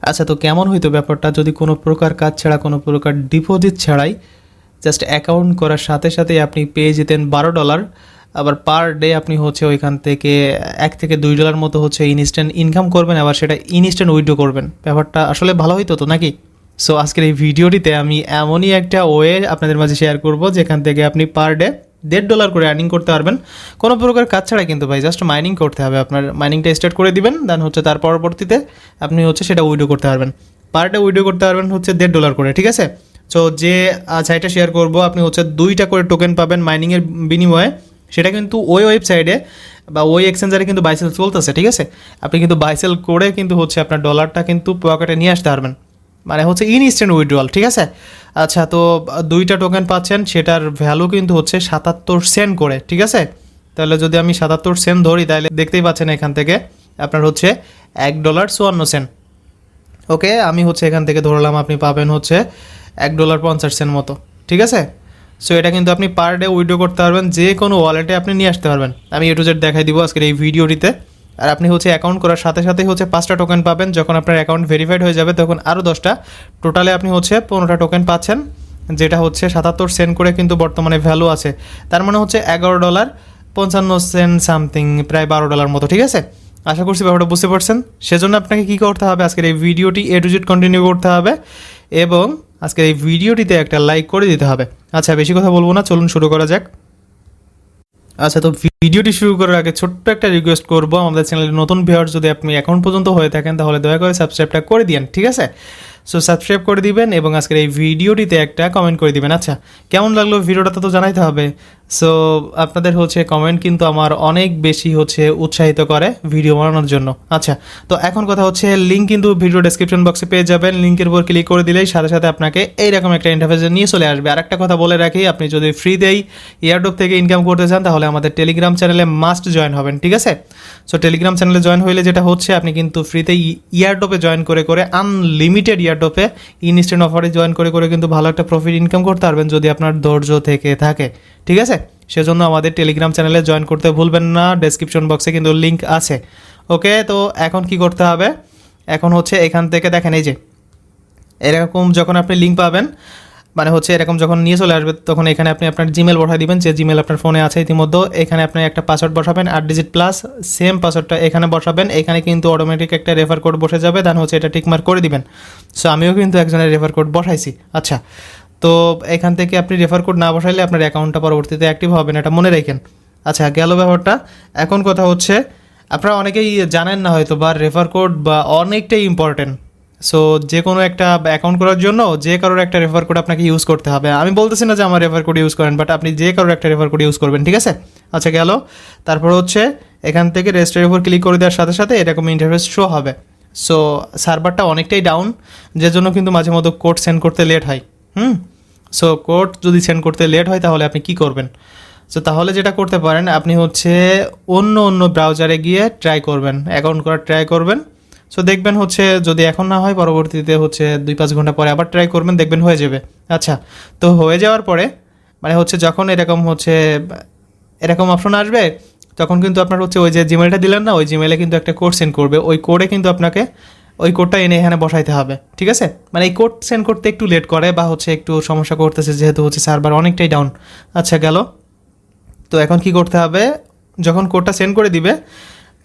আচ্ছা, তো কেমন হইতো ব্যাপারটা যদি কোনো প্রকার কাজ ছাড়া, কোনো প্রকার ডিপোজিট ছাড়াই জাস্ট অ্যাকাউন্ট করার সাথে সাথেই আপনি পেয়ে যেতেন $12, আবার পার ডে আপনি হচ্ছে ওইখান থেকে $1 থেকে $2 মতো হচ্ছে ইনস্ট্যান্ট ইনকাম করবেন, আবার সেটা ইনস্ট্যান্ট উইথড্র করবেন। ব্যাপারটা আসলে ভালো হইতো তো নাকি? সো আজকের এই ভিডিওটিতে আমি এমনই একটা ওয়ে আপনাদের মাঝে শেয়ার করব যেখান থেকে আপনি পার ডে $1.5 করে আর্নিং করতে পারবেন কোনো প্রকার কাজ ছাড়াই। কিন্তু ভাই জাস্ট মাইনিং করতে হবে, আপনার মাইনিংটা স্টার্ট করে দিবেন, দেন হচ্ছে তার পরবর্তীতে আপনি হচ্ছে সেটা উইড্রো করতে পারবেন। পার ডে উইড্রো করতে পারবেন হচ্ছে $1.5 করে, ঠিক আছে? সো যে সাইটটা শেয়ার করব, আপনি হচ্ছে 2টা করে টোকেন পাবেন মাইনিংয়ের বিনিময়ে। সেটা কিন্তু ওই ওয়েবসাইটে বা ওই এক্সচেঞ্জারে কিন্তু বাইসেল চলতেছে, ঠিক আছে? আপনি কিন্তু বাইসেল করে কিন্তু হচ্ছে আপনার ডলারটা কিন্তু পকেটে নিয়ে আসতে পারবেন, মানে হচ্ছে ইনস্ট্যান্ট উইথড্রয়াল, ঠিক আছে? আচ্ছা, তো 2টা টোকেন পাচ্ছেন, সেটার ভ্যালু কিন্তু হচ্ছে 77 সেন্ট করে, ঠিক আছে? তাহলে যদি আমি 77 সেন্ট ধরি, তাহলে দেখতেই পাচ্ছেন এখান থেকে আপনার হচ্ছে $1.54। ওকে, আমি হচ্ছে এখান থেকে ধরলাম আপনি পাবেন হচ্ছে $1.50 মতো, ঠিক আছে? সো এটা কিন্তু আপনি পার ডে উইথড্র করতে পারবেন, যে কোনো ওয়ালেটে আপনি নিয়ে আসতে পারবেন। আমি A to Z দেখাই দিব আজকের এই ভিডিওটিতে। আর আপনি হচ্ছে অ্যাকাউন্ট করার সাথে সাথেই হচ্ছে 5টা টোকেন পাবেন। যখন আপনার অ্যাকাউন্ট ভেরিফাইড হয়ে যাবে তখন আরও 10টা, টোটালে আপনি হচ্ছে 15টা টোকেন পাচ্ছেন, যেটা হচ্ছে 77 সেন্ট করে কিন্তু বর্তমানে ভ্যালু আছে। তার মানে হচ্ছে $11.55 সামথিং, প্রায় $12 মতো, ঠিক আছে? আশা করছি ব্যাপারটা বুঝতে পারছেন। সেজন্য আপনাকে কী করতে হবে, আজকের এই ভিডিওটি A to Z কন্টিনিউ করতে হবে এবং আজকের এই ভিডিওটিতে একটা লাইক করে দিতে হবে। আচ্ছা, বেশি কথা বলবো না, চলুন শুরু করা যাক। আচ্ছা, তো ভিডিওটি শুরু করার আগে ছোট্ট একটা রিকোয়েস্ট করবো, আমাদের চ্যানেলে নতুন ভিউয়ার যদি আপনি এখন পর্যন্ত হয়ে থাকেন তাহলে দয়া করে সাবস্ক্রাইবটা করে দিন, ঠিক আছে? সো সাবস্ক্রাইব করে দিবেন এবং আজকের এই ভিডিওটিতে একটা কমেন্ট করে দিবেন। আচ্ছা, কেমন লাগলো ভিডিওটা তো জানাইতে হবে। সো আপনাদের হচ্ছে কমেন্ট কিন্তু আমার অনেক বেশি হচ্ছে উৎসাহিত করে ভিডিও বানানোর জন্য। আচ্ছা, তো এখন কথা হচ্ছে লিঙ্ক কিন্তু ভিডিও ডেসক্রিপশন বক্সে পেয়ে যাবেন। লিঙ্কের উপর ক্লিক করে দিলেই সাথে সাথে আপনাকে এইরকম একটা ইন্টারফেসে নিয়ে চলে আসবে। আর একটা কথা বলে রাখি, আপনি যদি ফ্রিতেই এয়ারড্রপ থেকে ইনকাম করতে চান তাহলে আমাদের টেলিগ্রাম চ্যানেলে মাস্ট জয়েন হবেন, ঠিক আছে? সো টেলিগ্রাম চ্যানেলে জয়েন হইলে যেটা হচ্ছে, আপনি কিন্তু ফ্রিতে ইয়ারড্রপে জয়েন করে করে আনলিমিটেড ইয়ারড্রপে ইনস্ট্যান্ট অফারে জয়েন করে করে কিন্তু ভালো একটা প্রফিট ইনকাম করতে পারবেন যদি আপনার ধৈর্য থেকে থাকে, ঠিক আছে? সেজন্য আমাদের টেলিগ্রাম চ্যানেলে জয়েন করতে ভুলবেন না, ডেসক্রিপশন বক্সে কিন্তু লিঙ্ক আছে। ওকে, তো এখন কি করতে হবে, এখন হচ্ছে এখান থেকে দেখেন এই যে এরকম যখন আপনি লিঙ্ক পাবেন, মানে হচ্ছে এরকম যখন নিয়ে চলে আসবে, তখন এখানে আপনি আপনার জিমেল বসাই দিবেন, যে জিমেল আপনার ফোনে আছে ইতিমধ্যে। এখানে আপনি একটা পাসওয়ার্ড বসাবেন 8 ডিজিট প্লাস, সেম পাসওয়ার্ডটা এখানে বসাবেন। এখানে কিন্তু অটোমেটিক একটা রেফার কোড বসে যাবে, দেন হচ্ছে এটা টিকমার্ক করে দিবেন। সো আমিও কিন্তু একজনের রেফার কোড বসাইছি। আচ্ছা, তো এখান থেকে আপনি রেফার কোড না বসাইলে আপনার অ্যাকাউন্টটা পরবর্তীতে অ্যাক্টিভ হবে না, এটা মনে রাখেন। আচ্ছা, গেল ব্যাপারটা। এখন কথা হচ্ছে, আপনারা অনেকেই জানেন না হয়তো, বা রেফার কোড বা অনেকটাই ইম্পর্টেন্ট। সো যে কোনো একটা অ্যাকাউন্ট করার জন্য যে কারোর একটা রেফার কোড আপনাকে ইউজ করতে হবে। আমি বলতেছি না যে আমার রেফার কোড ইউজ করেন, বাট আপনি যে কারোর একটা রেফার কোড ইউজ করবেন, ঠিক আছে? আচ্ছা, গেল। তারপর হচ্ছে এখান থেকে রেজিস্টারের উপর ক্লিক করে দেওয়ার সাথে সাথে এরকম ইন্টারফেস শো হবে। সো সার্ভারটা অনেকটাই ডাউন, যে জন্য কিন্তু মাঝে মধ্যে কোড সেন্ড করতে লেট হয়। সো কোড যদি সেন্ড করতে লেট হয় তাহলে আপনি কি করবেন? সো তাহলে যেটা করতে পারেন, আপনি হচ্ছে অন্য ব্রাউজারে গিয়ে ট্রাই করবেন, অ্যাকাউন্ট করার ট্রাই করবেন। সো দেখবেন হচ্ছে যদি এখন না হয় পরবর্তীতে হচ্ছে 2-5 ঘন্টা পরে আবার ট্রাই করবেন, দেখবেন হয়ে যাবে। আচ্ছা, তো হয়ে যাওয়ার পরে মানে হচ্ছে যখন এরকম হচ্ছে এরকম অপশন আসবে, তখন কিন্তু আপনার হচ্ছে ওই যে জিমেলটা দিলেন না, ওই জিমেলে কিন্তু একটা কোড সেন্ড করবে। ওই কোডে কিন্তু আপনাকে ওই কোডটা এনে এখানে বসাইতে হবে, ঠিক আছে? মানে এই কোড সেন্ড করতে একটু লেট করে বা হচ্ছে একটু সমস্যা করতেছে, যেহেতু হচ্ছে সার্ভার অনেকটাই ডাউন। আচ্ছা, গেল। তো এখন কি করতে হবে, যখন কোডটা সেন্ড করে দিবে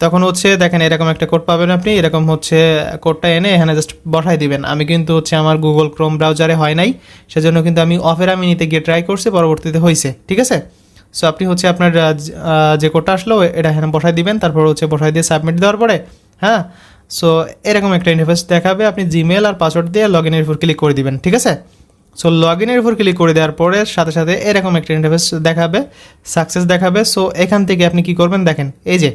তখন হচ্ছে দেখেন এরকম একটা কোড পাবেন আপনি, এরকম হচ্ছে কোডটা এনে এখানে জাস্ট বসাই দিবেন। আমি কিন্তু হচ্ছে আমার গুগল ক্রোম ব্রাউজারে হয় নাই, সেজন্য কিন্তু আমি অফেরা মিনিতে গিয়ে ট্রাই করছি, পরবর্তীতে হয়েছে, ঠিক আছে? সো আপনি হচ্ছে আপনার যে কোডটা আসলো এটা এখানে বসাই দিবেন, তারপর হচ্ছে বসাই দিয়ে সাবমিট দেওয়ার পরে, হ্যাঁ, সো এরকম একটা ইন্টারফেস দেখাবে। আপনি জিমেল আর পাসওয়ার্ড দিয়ে লগ ইনের উপর ক্লিক করে দিবেন, ঠিক আছে? সো লগ ইনের উপর ক্লিক করে দেওয়ার পরে সাথে সাথে এরকম একটা ইন্টারফেস দেখাবে, সাকসেস দেখাবে। সো এখান থেকে আপনি কি করবেন, দেখেন এই যে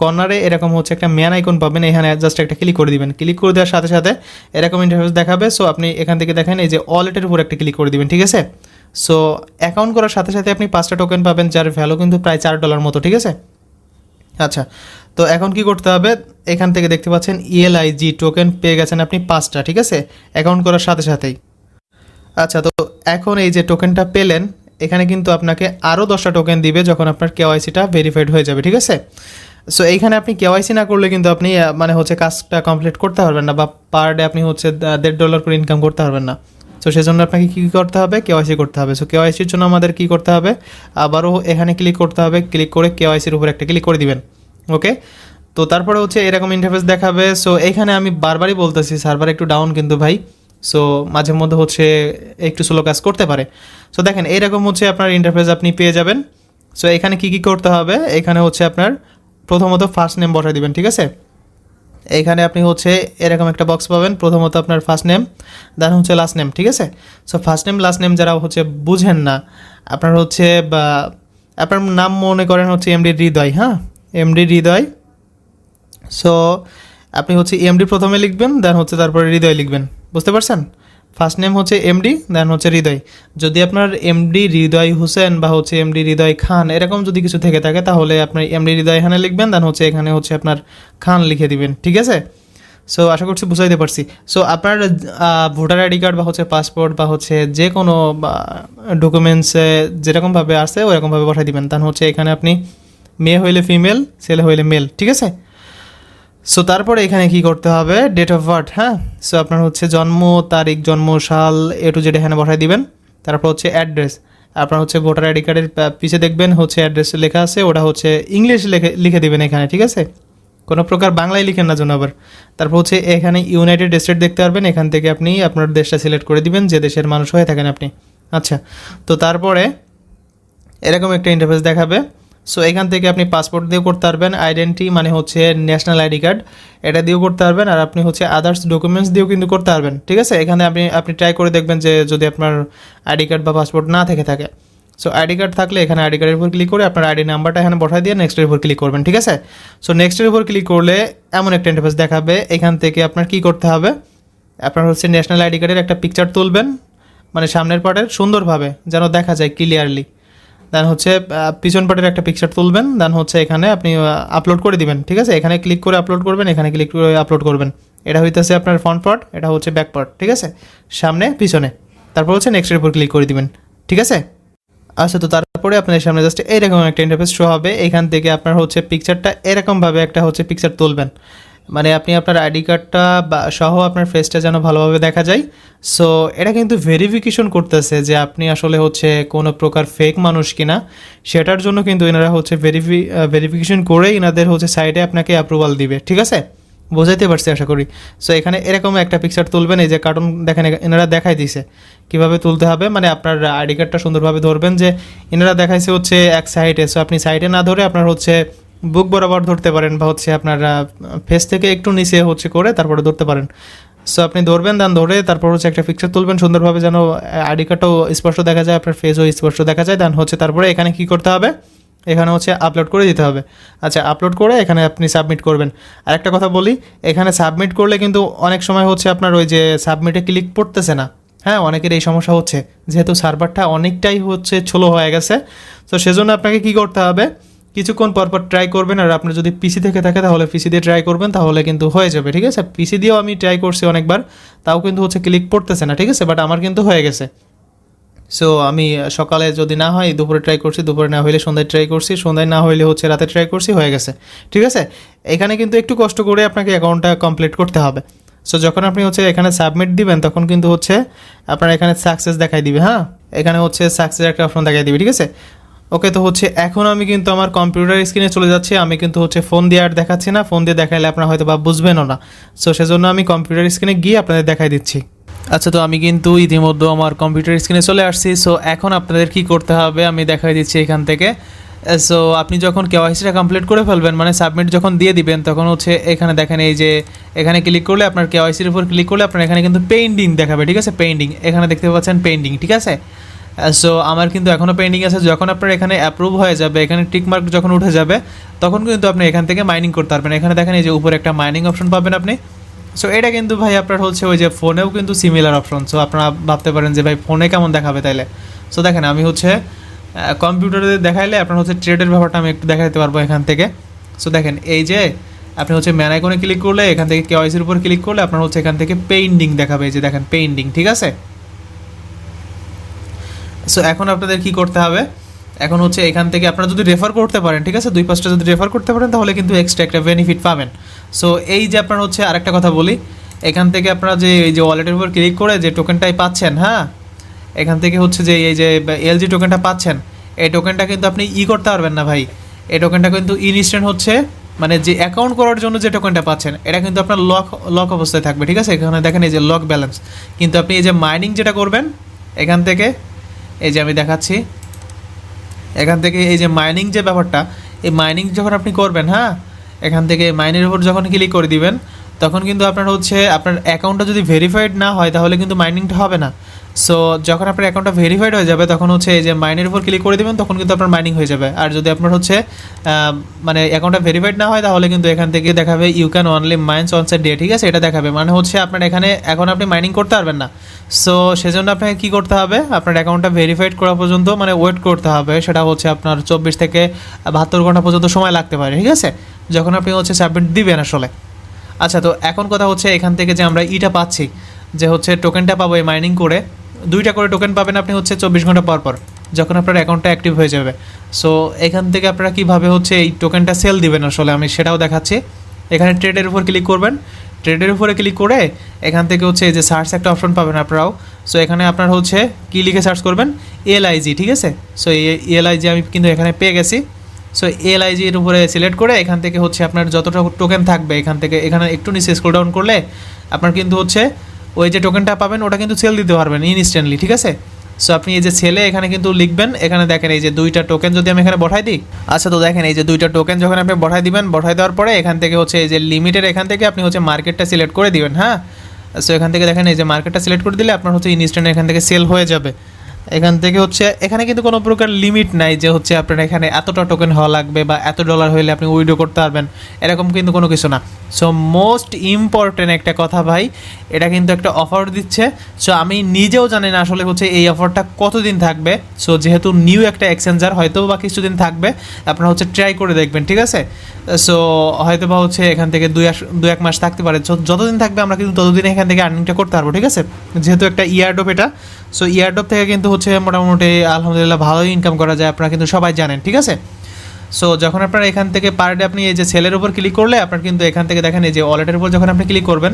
কর্নারে এরকম হচ্ছে একটা ম্যান আইকন পাবেন, এখানে জাস্ট একটা ক্লিক করে দিবেন। ক্লিক করে দেওয়ার সাথে সাথে এরকম ইন্টারফেস দেখাবে। সো আপনি এখান থেকে দেখেন এই যে ওয়ালেটের উপর একটা ক্লিক করে দিবেন, ঠিক আছে? সো অ্যাকাউন্ট করার সাথে সাথে আপনি 5টা টোকেন পাবেন, যার ভ্যালু কিন্তু প্রায় $4 মতো, ঠিক আছে? আচ্ছা, তো এখন কি করতে হবে, এখান থেকে দেখতে পাচ্ছেন ELIG টোকেন পেয়ে গেছেন আপনি 5টা, ঠিক আছে? অ্যাকাউন্ট করার সাথে সাথেই। আচ্ছা, তো এখন এই যে টোকেনটা পেলেন, এখানে কিন্তু আপনাকে আরও 10টা টোকেন দিবে যখন আপনার KYCটা ভেরিফাইড হয়ে যাবে, ঠিক আছে? সো এইখানে আপনি কেওয়াইসি না করলে কিন্তু আপনি মানে হচ্ছে কাজটা কমপ্লিট করতে পারবেন না, বা পার ডে আপনি হচ্ছে $1.5 করে ইনকাম করতে পারবেন না। সো সেজন্য আপনাকে কী করতে হবে, কেওয়াইসি করতে হবে। সো কেওয়াইসির জন্য আমাদের কী করতে হবে, আবারও এখানে ক্লিক করতে হবে, ক্লিক করে কেওয়াইসির উপর একটা ক্লিক করে দিবেন। ওকে, তো তারপরে হচ্ছে এরকম ইন্টারফেস দেখাবে। সো এইখানে আমি বারবারই বলতেছি সার্ভার একটু ডাউন কিন্তু ভাই, সো মাঝে মধ্যে হচ্ছে একটু স্লো কাজ করতে পারে। সো দেখেন এইরকম হচ্ছে আপনার ইন্টারফেস আপনি পেয়ে যাবেন। সো এখানে কী কী করতে হবে, এখানে হচ্ছে আপনার প্রথমত ফার্স্ট নেম বসাই দিবেন, ঠিক আছে। এইখানে আপনি হচ্ছে এরকম একটা বক্স পাবেন, প্রথমত আপনার ফার্স্ট নেম, দেন হচ্ছে লাস্ট নেম, ঠিক আছে। So first name last name যারা হচ্ছে বুঝেন না, আপনার হচ্ছে বা আপনার নাম মনে করেন হচ্ছে এমডি হৃদয়, হ্যাঁ এমডি হৃদয়। সো আপনি হচ্ছে এমডি প্রথমে লিখবেন, দেন হচ্ছে তারপরে হৃদয় লিখবেন, বুঝতে পারছেন। ফার্স্ট নেম হচ্ছে এমডি, দেন হচ্ছে হৃদয়। যদি আপনার এমডি হৃদয় হোসেন বা হচ্ছে এমডি হৃদয় খান এরকম যদি কিছু থেকে থাকে, তাহলে আপনার এমডি হৃদয় এখানে লিখবেন, দেন হচ্ছে এখানে হচ্ছে আপনার খান লিখে দিবেন, ঠিক আছে। সো আশা করছি বুঝাইতে পারছি। সো আপনার ভোটার আইডি কার্ড বা হচ্ছে পাসপোর্ট বা হচ্ছে যে কোনো ডকুমেন্টসে যেরকমভাবে আসে ওরকমভাবে পাঠিয়ে দিবেন, দেন হচ্ছে এখানে আপনি মেয়ে হইলে ফিমেল, ছেলে হইলে মেল, ঠিক আছে। সো তারপরে এখানে কি করতে হবে, ডেট অফ বার্থ, হ্যাঁ। সো আপনার হচ্ছে জন্ম তারিখ, জন্ম সাল, টু জেড এখানে বসাই দিবেন। তারপর হচ্ছে অ্যাড্রেস, আপনার হচ্ছে ভোটার আইডি কার্ডের পিছে দেখবেন হচ্ছে অ্যাড্রেস লেখা আছে, ওটা হচ্ছে ইংলিশ লিখে দিবেন এখানে, ঠিক আছে। কোনো প্রকার বাংলায় লিখেন না যেন আবার। তারপর হচ্ছে এখানে ইউনাইটেড স্টেট দেখতে পারবেন, এখান থেকে আপনি আপনার দেশটা সিলেক্ট করে দিবেন, যে দেশের মানুষ হয়ে থাকেন আপনি। আচ্ছা, তো তারপরে এরকম একটা ইন্টারফেস দেখাবে। সো এখান থেকে আপনি পাসপোর্ট দিয়েও করতে পারবেন, আইডেন্টি মানে হচ্ছে ন্যাশনাল আইডি কার্ড, এটা দিয়েও করতে পারবেন, আর আপনি হচ্ছে আদার্স ডকুমেন্টস দিয়েও কিন্তু করতে পারবেন, ঠিক আছে। এখানে আপনি ট্রাই করে দেখবেন যে যদি আপনার আইডি কার্ড বা পাসপোর্ট না থেকে থাকে। সো আইডি কার্ড থাকলে এখানে আইডি কার্ডের উপর ক্লিক করে আপনার আইডি নাম্বারটা এখানে বসাই দিয়ে নেক্সটের উপর ক্লিক করবেন, ঠিক আছে। সো নেক্সটের উপর ক্লিক করলে এমন একটা ইন্টারফেস দেখাবে। এখান থেকে আপনার কি করতে হবে, আপনার হচ্ছে ন্যাশনাল আইডি কার্ডের একটা পিকচার তুলবেন, মানে সামনের পার্টের সুন্দরভাবে যেন দেখা যায় ক্লিয়ারলি। দেন হচ্ছে পিছন পার্টের একটা পিকচার তুলবেন, দেন হচ্ছে এখানে আপনি আপলোড করে দিবেন, ঠিক আছে। এখানে ক্লিক করে আপলোড করবেন, এখানে ক্লিক করে আপলোড করবেন। এটা হইতেছে আপনার ফ্রন্ট পার্ট, এটা হচ্ছে ব্যাক পার্ট, ঠিক আছে, সামনে পিছনে। তারপর হচ্ছে নেক্সটের উপর ক্লিক করে দিবেন, ঠিক আছে। আচ্ছা, তো তারপরে আপনার সামনে জাস্ট এরকম একটা ইন্টারফেস শো হবে। এখান থেকে আপনার হচ্ছে পিকচারটা এরকমভাবে একটা হচ্ছে পিকচার তুলবেন, মানে আপনি আপনার আইডি কার্ডটা বা সহ আপনার ফেসটা যেন ভালোভাবে দেখা যায়। সো এটা কিন্তু ভেরিফিকেশন করতেছে যে আপনি আসলে হচ্ছে কোনো প্রকার ফেক মানুষ কিনা, সেটার জন্য কিন্তু এনারা হচ্ছে ভেরিফিকেশন করে এনাদের হচ্ছে সাইটে আপনাকে অ্যাপ্রুভাল দিবে, ঠিক আছে। বোঝাইতে পারছি আশা করি। সো এখানে এরকম একটা পিকচার তুলবেন, এই যে কার্টুন দেখেন এনারা দেখাই দিছে কীভাবে তুলতে হবে, মানে আপনার আইডি কার্ডটা সুন্দরভাবে ধরবেন, যে এনারা দেখাইছে হচ্ছে এক সাইডে। সো আপনি সাইডে না ধরে আপনার হচ্ছে বুক বরাবর ধরতে পারেন, বা হচ্ছে আপনার ফেস থেকে একটু নিচে হচ্ছে করে তারপরে ধরতে পারেন। সো আপনি ধরবেন, দেন ধরে তারপর হচ্ছে একটা পিকচার তুলবেন সুন্দরভাবে, যেন আইডি কার্ডটাও স্পষ্ট দেখা যায়, আপনার ফেসও স্পষ্ট দেখা যায়। দেন হচ্ছে তারপরে এখানে কী করতে হবে, এখানে হচ্ছে আপলোড করে দিতে হবে। আচ্ছা, আপলোড করে এখানে আপনি সাবমিট করবেন। আর একটা কথা বলি, এখানে সাবমিট করলে কিন্তু অনেক সময় হচ্ছে আপনার ওই যে সাবমিটে ক্লিক পড়তেছে না, হ্যাঁ অনেকের এই সমস্যা হচ্ছে, যেহেতু সার্ভারটা অনেকটাই হচ্ছে স্লো হয়ে গেছে। তো সেজন্য আপনাকে কী করতে হবে, কিছুক্ষণ পরপর ট্রাই করবেন, আর আপনার যদি পিসি থেকে থাকে তাহলে পিসি দিয়ে ট্রাই করবেন, তাহলে কিন্তু হয়ে যাবে, ঠিক আছে। পিসি দিয়েও আমি ট্রাই করছি অনেকবার, তাও কিন্তু হচ্ছে ক্লিক পড়তেছে না, ঠিক আছে, বাট আমার কিন্তু হয়ে গেছে। সো আমি সকালে যদি না হয় দুপুরে ট্রাই করছি, দুপুরে না হইলে সন্ধ্যায় ট্রাই করছি, সন্ধ্যায় না হইলে হচ্ছে রাতে ট্রাই করছি, হয়ে গেছে, ঠিক আছে। এখানে কিন্তু একটু কষ্ট করে আপনাকে অ্যাকাউন্টটা কমপ্লিট করতে হবে। সো যখন আপনি হচ্ছে এখানে সাবমিট দিবেন, তখন কিন্তু হচ্ছে আপনার এখানে সাকসেস দেখাই দিবে, হ্যাঁ এখানে হচ্ছে সাকসেস একটা অপশন দেখাই দিবে, ঠিক আছে। ওকে, তো হচ্ছে এখন আমি কিন্তু আমার কম্পিউটার স্ক্রিনে চলে যাচ্ছি। আমি কিন্তু হচ্ছে ফোন দিয়ে আর দেখাচ্ছি না, ফোন দিয়ে দেখাইলে আপনারা হয়তো বা বুঝবেনও না। সো সেজন্য আমি কম্পিউটার স্ক্রিনে গিয়ে আপনাদের দেখাই দিচ্ছি। আচ্ছা, তো আমি কিন্তু ইতিমধ্যে আমার কম্পিউটার স্ক্রিনে চলে আসছি। সো এখন আপনাদের কি করতে হবে আমি দেখাই দিচ্ছি এখান থেকে। সো আপনি যখন কেওয়াইসিটা কমপ্লিট করে ফেলবেন, মানে সাবমিট যখন দিয়ে দিবেন, তখন হচ্ছে এখানে দেখেন এই যে এখানে ক্লিক করলে আপনার কেওয়াইসির উপর ক্লিক করলে আপনার এখানে কিন্তু পেন্ডিং দেখাবে, ঠিক আছে, পেন্ডিং এখানে দেখতে পাচ্ছেন পেন্ডিং, ঠিক আছে। সো আমার কিন্তু এখনও পেন্ডিং আছে। যখন আপনার এখানে অ্যাপ্রুভ হয়ে যাবে, এখানে টিকমার্ক যখন উঠে যাবে, তখন কিন্তু আপনি এখান থেকে মাইনিং করতে পারবেন। এখানে দেখেন এই যে উপরে একটা মাইনিং অপশন পাবেন আপনি। সো এটা কিন্তু ভাই আপনার হচ্ছে ওই যে ফোনেও কিন্তু সিমিলার অপশন। সো আপনারা ভাবতে পারেন যে ভাই ফোনে কেমন দেখাবে তাইলে। সো দেখেন আমি হচ্ছে কম্পিউটারে দেখাইলে আপনার হচ্ছে ট্রেডের ব্যাপারটা আমি একটু দেখাতে পারবো এখান থেকে। সো দেখেন এই যে আপনি হচ্ছে ম্যান আইকনে ক্লিক করলে, এখান থেকে কেওয়াইসির উপর ক্লিক করলে আপনার হচ্ছে এখান থেকে পেন্ডিং দেখাবে, এই যে দেখেন পেন্ডিং, ঠিক আছে। সো এখন আপনাদের কি করতে হবে, এখন হচ্ছে এখান থেকে আপনারা যদি রেফার করতে পারেন, ঠিক আছে, 2-5টা যদি রেফার করতে পারেন তাহলে কিন্তু এক্সট্রা একটা বেনিফিট পাবেন। সো এই যে আপনার হচ্ছে আরেকটা কথা বলি, এখান থেকে আপনারা যে এই যে ওয়ালেটের উপর ক্লিক করে যে টোকেনটাই পাচ্ছেন, হ্যাঁ, এখান থেকে হচ্ছে যে এই যে এলজি টোকেনটা পাচ্ছেন, এই টোকেনটা কিন্তু আপনি করতে পারবেন না ভাই। এই টোকেনটা কিন্তু ইনস্ট্যান্ট হচ্ছে, মানে যে অ্যাকাউন্ট করার জন্য যে টোকেনটা পাচ্ছেন এটা কিন্তু আপনার লক অবস্থায় থাকবে, ঠিক আছে। এখানে দেখেন এই যে লক ব্যালেন্স, কিন্তু আপনি এই যে মাইনিং যেটা করবেন এখান থেকে, এই যে আমি দেখাচ্ছি, এখান থেকে এই যে মাইনিং যে ব্যাপারটা, এই মাইনিং যখন আপনি করবেন, হ্যাঁ, এখান থেকে মাইনের উপর যখন ক্লিক করে দিবেন তখন কিন্তু আপনার হচ্ছে আপনার অ্যাকাউন্টটা যদি ভেরিফাইড না হয় তাহলে কিন্তু মাইনিংটা হবে না। সো যখন আপনার অ্যাকাউন্টটা ভেরিফাইড হয়ে যাবে তখন হচ্ছে এই যে মাইনের উপর ক্লিক করে দেবেন তখন কিন্তু আপনার মাইনিং হয়ে যাবে। আর যদি আপনার হচ্ছে মানে অ্যাকাউন্টটা ভেরিফাইড না হয় তাহলে কিন্তু এখান থেকে দেখাবে you can only mines on day, ঠিক আছে, এটা দেখাবে, মানে হচ্ছে আপনার এখানে এখন আপনি মাইনিং করতে পারবেন না। সো সেজন্য আপনাকে কী করতে হবে, আপনার অ্যাকাউন্টটা ভেরিফাইড করা পর্যন্ত মানে ওয়েট করতে হবে, সেটা হচ্ছে আপনার 24 থেকে 72 ঘন্টা পর্যন্ত সময় লাগতে পারে, ঠিক আছে, যখন আপনি হচ্ছে সাবমিট দিবেন আসলে। আচ্ছা, তো এখন কথা হচ্ছে এখান থেকে যে আমরা ইটা পাচ্ছি, যে হচ্ছে টোকেনটা পাবো এই মাইনিং করে, 2টা করে টোকেন পাবেন আপনি হচ্ছে 24 ঘন্টা পর পর যখন আপনার অ্যাকাউন্টটা অ্যাক্টিভ হয়ে যাবে। সো এখান থেকে আপনারা কীভাবে হচ্ছে এই টোকেনটা সেল দিবেন আসলে আমি সেটাও দেখাচ্ছি। এখানে ট্রেডের উপর ক্লিক করবেন, ট্রেডের উপরে ক্লিক করে এখান থেকে হচ্ছে এই যে সার্চ একটা অপশন পাবেন আপনারাও। সো এখানে আপনার হচ্ছে কী লিখে সার্চ করবেন, এলআইজি, ঠিক আছে। সো এই এলআইজি আমি কিন্তু এখানে পেয়ে গেছি। সো এলআইজির উপরে সিলেক্ট করে এখান থেকে হচ্ছে আপনার যতটা টোকেন থাকবে এখান থেকে এখানে একটু নিচে স্ক্রল ডাউন করলে আপনার কিন্তু হচ্ছে ওই যে টোকেনটা পাবেন ওটা কিন্তু সেল দিতে পারবেন ইনস্ট্যান্টলি, ঠিক আছে। সো আপনি এই যে সেলে এখানে কিন্তু লিখবেন, এখানে দেখেন এই যে 2টা টোকেন যদি আমি এখানে বসাই দিই, আচ্ছা, তো দেখেন এই যে 2টা টোকেন যখন আপনি বসাই দিবেন, বসাই দেওয়ার পরে এখান থেকে হচ্ছে এই যে লিমিটের এখান থেকে আপনি হচ্ছে মার্কেটটা সিলেক্ট করে দিবেন, হ্যাঁ। সো এখান থেকে দেখেন এই যে মার্কেটটা সিলেক্ট করে দিলে আপনার হচ্ছে ইনস্ট্যান্ট এখান থেকে সেল হয়ে যাবে। এখান থেকে হচ্ছে এখানে কিন্তু কোনো প্রকার লিমিট নাই যে হচ্ছে আপনার এখানে এতটা টোকেন হওয়া লাগবে বা এত ডলার হলে আপনি উইথড্র করতে পারবেন, এরকম কিন্তু কোনো কিছু না। সো মোস্ট ইম্পর্টেন্ট একটা কথা ভাই, এটা কিন্তু একটা অফার দিচ্ছে। সো আমি নিজেও জানি না আসলে হচ্ছে এই অফারটা কতদিন থাকবে। সো যেহেতু নিউ একটা এক্সচেঞ্জার হয়তো বা কিছুদিন থাকবে, আপনারা হচ্ছে ট্রাই করে দেখবেন, ঠিক আছে। সো হয়তো বা হচ্ছে এখান থেকে 2-1 মাস থাকতে পারে, যতদিন থাকবে আমরা কিন্তু ততদিন এখান থেকে আর্নিংটা করতে পারবো, ঠিক আছে, যেহেতু একটা ইয়ারড্রপ এটা। সো ইয়ারড্রপ থেকে কিন্তু হচ্ছে মোটামুটি আলহামদুলিল্লাহ ভালোই ইনকাম করা যায়, আপনারা কিন্তু সবাই জানেন, ঠিক আছে। সো যখন আপনারা এখান থেকে পার ডে আপনি এই যে সেলের উপর ক্লিক করলে আপনার কিন্তু এখান থেকে দেখেন এই যে ওয়ালেটের উপর যখন আপনি ক্লিক করবেন,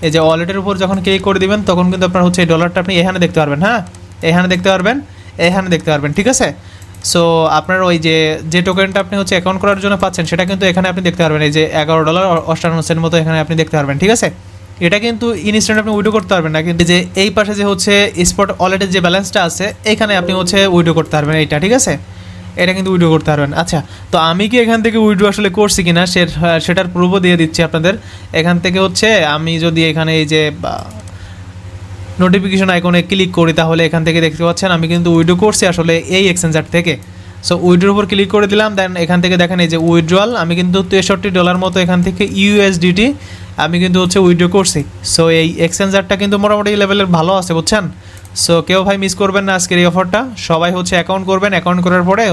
এই যে ওয়ালেটের উপর যখন ক্লিক করে দিবেন তখন কিন্তু আপনার হচ্ছে এই ডলারটা আপনি এখানে দেখতে পারবেন, হ্যাঁ, এখানে দেখতে পারবেন, এখানে দেখতে পারবেন, ঠিক আছে। সো আপনার ওই যে টোকেনটা আপনি হচ্ছে অ্যাকাউন্ট করার জন্য পাচ্ছেন সেটা কিন্তু এখানে আপনি দেখতে পারবেন, এই যে $11.58 মতো এখানে আপনি দেখতে পারবেন, ঠিক আছে। এটা কিন্তু ইনস্ট্যান্ট আপনি উইড্রো করতে পারবেন না, কিন্তু যে এই পাশে যে হচ্ছে স্পট ওয়ালেটের যে ব্যালেন্সটা আছে এখানে আপনি হচ্ছে উইড্রো করতে পারবেন এইটা, ঠিক আছে, এটা কিন্তু উইড্রো করতে পারবেন। আচ্ছা, তো আমি কি এখান থেকে উইড্রো আসলে করছি কিনা সেটার প্রুফও দিয়ে দিচ্ছি আপনাদের। এখান থেকে হচ্ছে আমি যদি এখানে এই যে নোটিফিকেশন আইকনে ক্লিক করি তাহলে এখান থেকে দেখতে পাচ্ছেন আমি কিন্তু উইড্রো করছি আসলে এই এক্সচেঞ্জার থেকে। সো উইড্রোর উপর ক্লিক করে দিলাম, দেন এখান থেকে দেখেন এই যে উইড্রোয়াল, আমি কিন্তু $63 মতো এখান থেকে ইউএসডিটি আমি কিন্তু হচ্ছে উইড্রো করছি। সো এই এক্সচেঞ্জারটা কিন্তু মোটামুটি লেভেলের ভালো আছে, বুঝছেন। সো কেউ ভাই মিস করবেন না আজকের এই অফারটা, সবাই হচ্ছে অ্যাকাউন্ট করবেন, অ্যাকাউন্ট করার পরে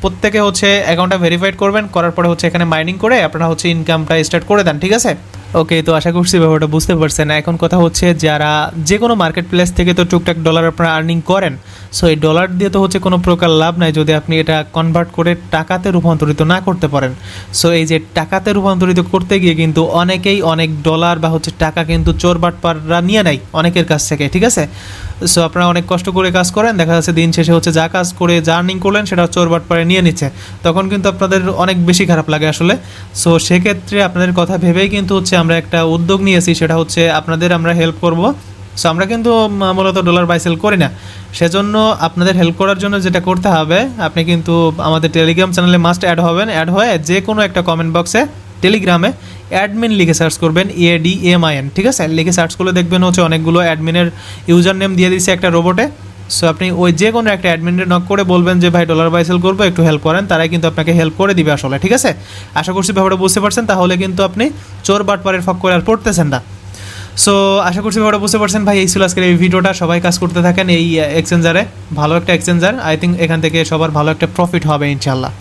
প্রত্যেকে হচ্ছে অ্যাকাউন্টটা ভেরিফাইড করবেন, করার পরে হচ্ছে এখানে মাইনিং করে আপনারা হচ্ছে ইনকামটা স্টার্ট করে দেন, ঠিক আছে। ওকে, তো আশা করছি ব্যাপারটা বুঝতে পারছেন। এখন কথা হচ্ছে যারা যে কোনো মার্কেট প্লেস থেকে তো টুকটাক ডলার আপনারা আর্নিং করেন, সো এই ডলার দিয়ে তো হচ্ছে কোনো প্রকার লাভ নাই যদি আপনি এটা কনভার্ট করে টাকাতে রূপান্তরিত না করতে পারেন। সো এই যে টাকাতে রূপান্তরিত করতে গিয়ে কিন্তু অনেকেই অনেক ডলার বা হচ্ছে টাকা কিন্তু চোর বাটপাররা নিয়ে নেয় অনেকের কাছ থেকে, ঠিক আছে। সো আপনারা অনেক কষ্ট করে কাজ করেন, দেখা যাচ্ছে দিন শেষে হচ্ছে যা কাজ করে যা আর্নিং করলেন সেটা চোর বাটপারে নিয়ে নিচ্ছে, তখন কিন্তু আপনাদের অনেক বেশি খারাপ লাগে আসলে। সো সেক্ষেত্রে আপনাদের কথা ভেবেই কিন্তু হচ্ছে আমরা একটা উদ্যোগ নিয়েছি, সেটা হচ্ছে আপনাদের আমরা হেল্প করব। সো আমরা কিন্তু মূলত ডলার বাই সেল করি না, সেজন্য আপনাদের হেল্প করার জন্য যেটা করতে হবে, আপনি কিন্তু আমাদের টেলিগ্রাম চ্যানেলে মাস্ট অ্যাড হবেন। অ্যাড হয়ে যে কোনো একটা কমেন্ট বক্সে টেলিগ্রামে অ্যাডমিন লিখে সার্চ করবেন, ADMIN, ঠিক আছে, লিখে সার্চ করলে দেখবেন হচ্ছে অনেকগুলো অ্যাডমিনের ইউজার নেম দিয়ে দিচ্ছে একটা রোবটে। সো আপনি ওই যে কোনো একটা অ্যাডমিনের নক করে বলবেন যে ভাই ডলার বাই সেল করবো, একটু হেল্প করেন, তারাই কিন্তু আপনাকে হেল্প করে দিবে আসলে, ঠিক আছে। আশা করছি ব্যাপারটা বুঝতে পারছেন, তাহলে কিন্তু আপনি চোর বাটপারের ফক করে আর পড়তেছেন না। সো আশা করছি ব্যাপারটা বুঝতে পারছেন ভাই। এই ছিল আজকের এই ভিডিওটা, সবাই কাজ করতে থাকেন এই এক্সচেঞ্জারে, ভালো একটা এক্সচেঞ্জার, আই থিঙ্ক এখান থেকে সবার ভালো একটা প্রফিট হবে ইনশাল্লাহ।